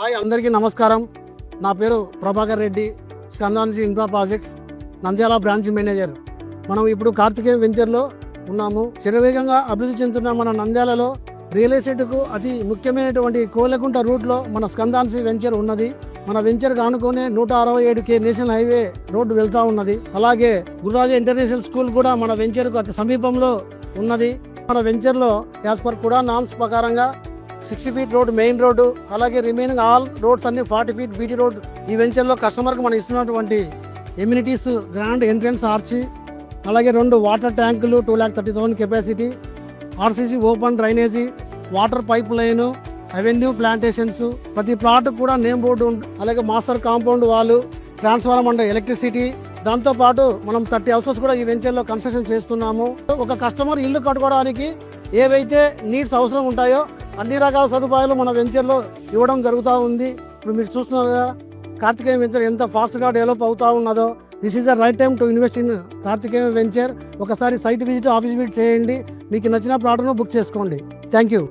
Hi అందరికీ నమస్కారం. నా పేరు Prabhakar Reddy, Skandansi infra projects Nandyal branch manager. మనం ఇప్పుడు కార్తికేయ వెంచర్లో ఉన్నాము. శరవేగంగా అభివృద్ధి చెందుతున్న మన నంద్యాలలో రియల్ ఎస్టేట్కు అతి ముఖ్యమైనటువంటి కోలకుంట రూట్లో మన స్కందాన్సీ వెంచర్ ఉన్నది. మన వెంచర్ ఆనుకునే 167 నేషనల్ హైవే రోడ్డు వెళ్తూ ఉన్నది. అలాగే గురురాజ ఇంటర్నేషనల్ స్కూల్ కూడా మన వెంచర్కు అతి సమీపంలో ఉన్నది. మన వెంచర్లో యాజ్ పర్ కూడా నామ్స్ ప్రకారంగా 60 ఫీట్ రోడ్ మెయిన్ రోడ్డు, అలాగే రిమైనింగ్ ఆల్ రోడ్స్ అన్ని 40 ఫీట్ బీటీ రోడ్. ఈ వెంచర్లో కస్టమర్కి మనం ఇస్తున్నటువంటి ఎమ్యూనిటీస్ గ్రాండ్ ఎంట్రన్స్ ఆర్చి, అలాగే 2 వాటర్ ట్యాంకులు 2,30,000 capacity, RCC open drainage, water pipe line, avenue plantations, ప్రతి ప్లాట్ కూడా నేమ్ బోర్డు, అలాగే మాస్టర్ కాంపౌండ్ వాళ్ళు, ట్రాన్స్ఫార్మర్ అండ్ ఎలక్ట్రిసిటీ. దాంతోపాటు మనం 30 హౌసెస్ కూడా ఈ వెంచర్లో కన్స్ట్రక్షన్ చేస్తున్నాము. ఒక కస్టమర్ ఇల్లు కట్టుకోవడానికి ఏవైతే నీడ్స్ అవసరం ఉంటాయో అన్ని రకాల సదుపాయాలు మన వెంచర్లో ఇవ్వడం జరుగుతూ ఉంది. ఇప్పుడు మీరు చూస్తున్నారు కదా కార్తికేయ వెంచర్ ఎంత ఫాస్ట్గా డెవలప్ అవుతూ ఉన్నదో. This is the right time to invest in Karthikeya venture. ఒకసారి సైట్ విజిట్, ఆఫీస్ విజిట్ చేయండి. మీకు నచ్చిన ప్లాట్ను బుక్ చేసుకోండి. Thank you.